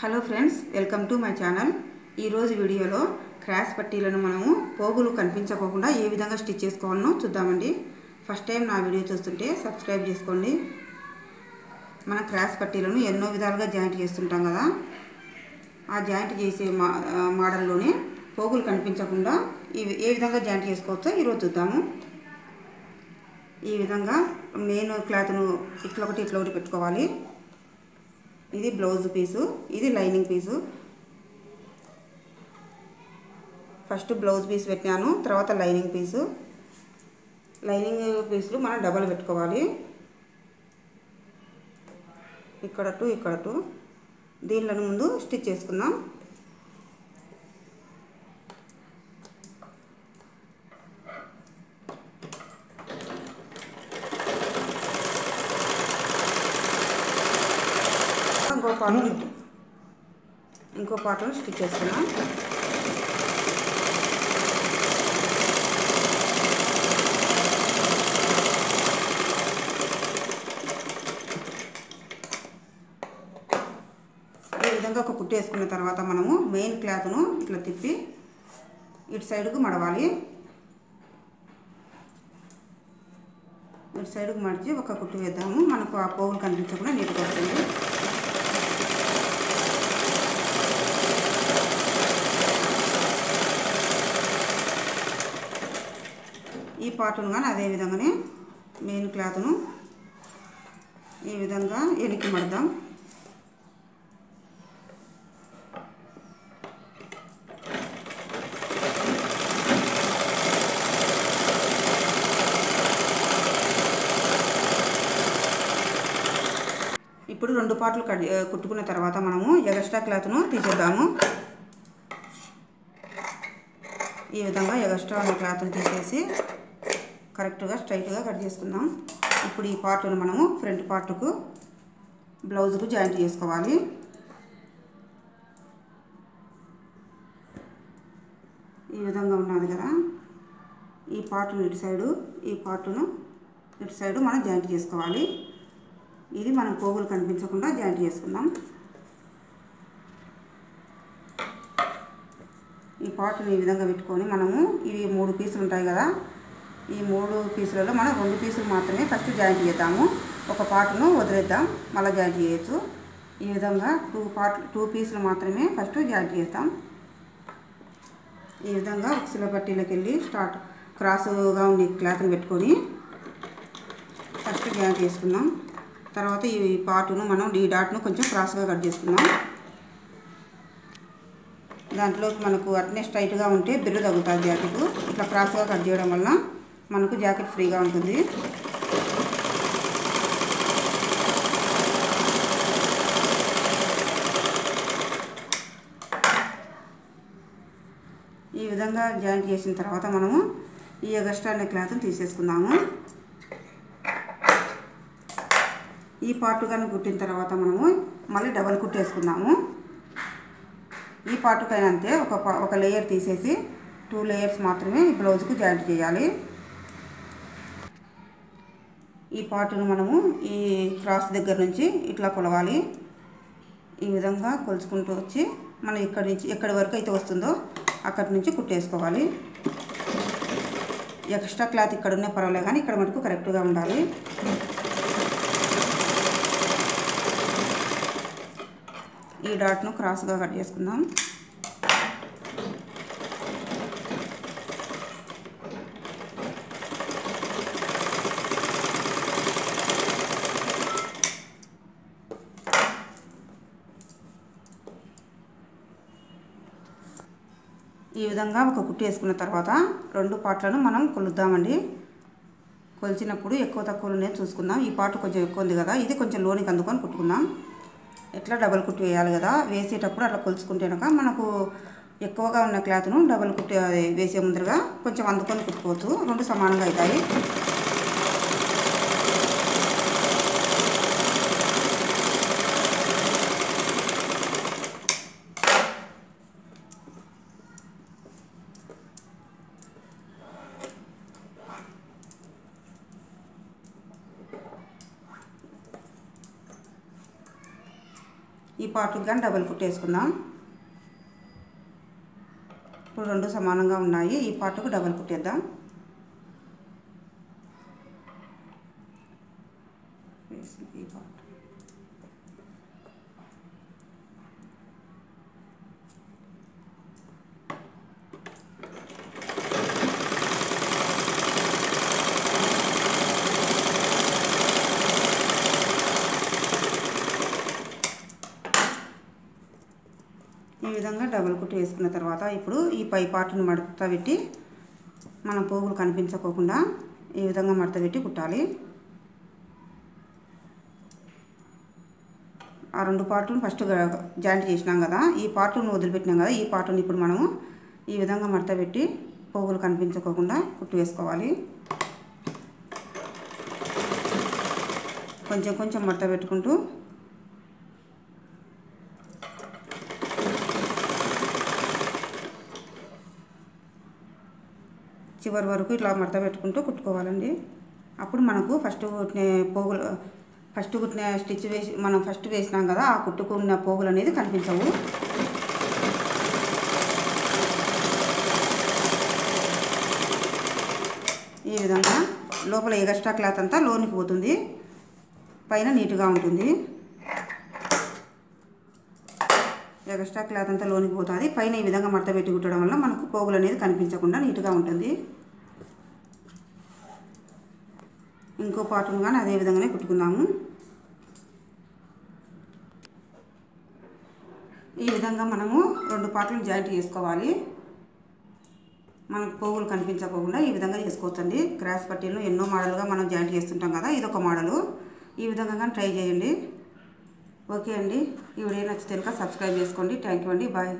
Hello friends, welcome to my channel. ఈరోజు వీడియోలో cross పట్టీలను మనము పోగులు కనిపించకుండా ఏ విధంగా స్టిచ్ చేసుకోవాలనో చూద్దామండి. ఫస్ట్ టైం నా వీడియో చూస్తుంటే సబ్స్క్రైబ్ చేసుకోండి. మన క్రాస్ పట్టీలను ఎన్నో విధాలుగా జాయింట్ చేస్తుంటాం కదా, ఆ జాయింట్ చేసే మోడల్లోనే పోగులు కనిపించకుండా ఏ విధంగా జాయింట్ చేసుకోవచ్చో ఈరోజు చూద్దాము. ఈ విధంగా మెయిన్ క్లాత్ను ఇట్లా ఒకటి పెట్టుకోవాలి. ఇది బ్లౌజ్ పీసు, ఇది lining piece. First blouse piece పెట్టాను, తర్వాత లైనింగ్ పీసు. లైనింగ్ పీసులు మనం డబల్ పెట్టుకోవాలి. ఇక్కడ టూ దీనిలను ముందు స్టిచ్ చేసుకుందాం. ఇంకో పార్ట్ను స్టిచ్ చేస్తున్నాం. ఈ విధంగా ఒక కుట్టు వేసుకున్న తర్వాత మనము మెయిన్ క్లాత్ను ఇట్లా తిప్పి ఇటు సైడ్కు మడవాలి. ఇటు సైడ్కు మడిచి ఒక కుట్టు వేద్దాము. మనకు ఆ పోగులు కనిపించకుండా నీట్గా వస్తుంది. ఈ పార్ట్ను కానీ అదే విధంగానే మెయిన్ క్లాత్ను ఈ విధంగా వెనక్కి మడదాం. ఇప్పుడు రెండు పార్ట్లు కుట్టుకున్న తర్వాత మనము ఎగస్ట్రా క్లాత్ను తీసేద్దాము. ఈ విధంగా ఎగస్ట్రా ఉన్న క్లాత్ను తీసేసి కరెక్ట్గా స్ట్రైట్గా కట్ చేసుకుందాం. ఇప్పుడు ఈ పార్ట్ను మనము ఫ్రంట్ పార్ట్కు బ్లౌజ్కు జాయింట్ చేసుకోవాలి. ఈ విధంగా ఉన్నది కదా, ఈ పార్ట్ను ఇటు సైడు, ఈ పార్ట్ను ఇటు సైడు మనం జాయింట్ చేసుకోవాలి. ఇది మనం పోగులు కనిపించకుండా జాయింట్ చేసుకుందాం. ఈ పార్ట్ను ఈ విధంగా పెట్టుకొని మనము ఇవి 3 పీసులు ఉంటాయి కదా, ఈ 3 పీసులలో మనం 2 పీసులు మాత్రమే ఫస్ట్ జాయింట్ చేద్దాము. ఒక పార్ట్ను వదిలేద్దాం, మళ్ళీ జాయింట్ చేయొచ్చు. ఈ విధంగా 2 పీసులు మాత్రమే ఫస్ట్ జాయింట్ చేస్తాం. ఈ విధంగా ఉక్సుల పట్టీలోకి వెళ్ళి క్రాస్గా ఉండి క్లాత్ని పెట్టుకొని ఫస్ట్ జాయింట్ చేసుకుందాం. తర్వాత ఈ పార్ట్ను మనం ఈ డాట్ను కొంచెం క్రాస్గా కట్ చేసుకుందాం. దాంట్లోకి మనకు అట్నే స్ట్రైట్గా ఉంటే బిర్రు తగ్గుతుంది జాకెట్. ఇట్లా క్రాస్గా కట్ చేయడం వల్ల మనకు జాకెట్ ఫ్రీగా ఉంటుంది. ఈ విధంగా జాయింట్ చేసిన తర్వాత మనము ఈ ఎగస్ట్రా క్లాత్ని తీసేసుకుందాము. ఈ పార్ట్ కానీ కుట్టిన తర్వాత మనము మళ్ళీ డబల్ కుట్టు వేసుకుందాము. ఈ పార్ట్కైనా అంతే, ఒక లేయర్ తీసేసి 2 లేయర్స్ మాత్రమే ఈ బ్లౌజ్కు జాయింట్ చేయాలి. ఈ పార్ట్ను మనము ఈ క్రాస్ దగ్గర నుంచి ఇట్లా కొలవాలి. ఈ విధంగా కొలుచుకుంటూ వచ్చి మనం ఎక్కడి వరకు అయితే వస్తుందో అక్కడి నుంచి కుట్టేసుకోవాలి. ఎక్స్ట్రా క్లాత్ ఇక్కడ ఉన్నా పర్వాలేదు, కానీ ఇక్కడ మటుకు కరెక్ట్గా ఉండాలి. ఈ డాట్ను క్రాస్గా కట్ చేసుకుందాం. ఈ విధంగా ఒక కుట్టు వేసుకున్న తర్వాత 2 పార్ట్లను మనం కొలుద్దామండి. కొలిచినప్పుడు ఎక్కువ తక్కువలు నేను చూసుకుందాం. ఈ పార్ట్ కొంచెం ఎక్కువ ఉంది కదా, ఇది కొంచెం లోనికి అందుకొని కుట్టుకుందాం. ఎట్లా డబల్ కుట్టు వేయాలి కదా, వేసేటప్పుడు అట్లా కొలుచుకుంటేనక మనకు ఎక్కువగా ఉన్న క్లాత్ను డబల్ కుట్టు వేసే ముందరగా కొంచెం అందుకొని కుట్టుకోవచ్చు, 2 సమానంగా అవుతాయి. ఈ పార్ట్కి కానీ డబల్ కుట్టు వేసుకుందాం. ఇప్పుడు రెండు సమానంగా ఉన్నాయి. ఈ పార్ట్కు డబల్ కుట్టేద్దాం. ఈ పార్ట్ ఈ విధంగా డబుల్ కుట్టు వేసుకున్న తర్వాత ఇప్పుడు ఈ పై పార్ట్ను మడత పెట్టి మనం పోగులు కనిపించకోకుండా ఈ విధంగా మడత పెట్టి కుట్టాలి. ఆ రెండు పార్ట్లను ఫస్ట్ జాయింట్ చేసినాం కదా, ఈ పార్ట్ను వదిలిపెట్టినాం కదా, ఈ పార్ట్ను ఇప్పుడు మనము ఈ విధంగా మడత పెట్టి పోగులు కనిపించకోకుండా కుట్టు వేసుకోవాలి. కొంచెం కొంచెం మడత పెట్టుకుంటూ చివరి వరకు ఇట్లా మడత పెట్టుకుంటూ కుట్టుకోవాలండి. అప్పుడు మనకు ఫస్ట్ కుట్టిన స్టిచ్ వేసి మనం ఫస్ట్ వేసినాం కదా, ఆ కుట్టుకున్న పోగులు అనేది కనిపించవు. ఈ విధంగా లోపల ఎక్స్ట్రా క్లాత్ అంతా లోనికి పోతుంది, పైన నీట్గా ఉంటుంది. ఎక్స్ట్రా క్లాత్ అంతా లోనికి పోతుంది, పైన ఈ విధంగా మడత పెట్టి కుట్టడం వల్ల మనకు పోగులు అనేది కనిపించకుండా నీట్గా ఉంటుంది. ఇంకో పార్ట్ను కానీ అదే విధంగానే కుట్టుకుందాము. ఈ విధంగా మనము రెండు పార్ట్లను జాయింట్ చేసుకోవాలి. మనకు పోగులు కనిపించకుండా ఈ విధంగా చేసుకోవచ్చండి. క్రాస్ పట్టీలను ఎన్నో మోడల్గా మనం జాయింట్ చేస్తుంటాం కదా, ఇదొక మోడలు. ఈ విధంగా కానీ ట్రై చేయండి. ఓకే అండి, ఈ వీడియో నచ్చితే కనుక సబ్స్క్రైబ్ చేసుకోండి. థ్యాంక్ యూ అండి, బాయ్.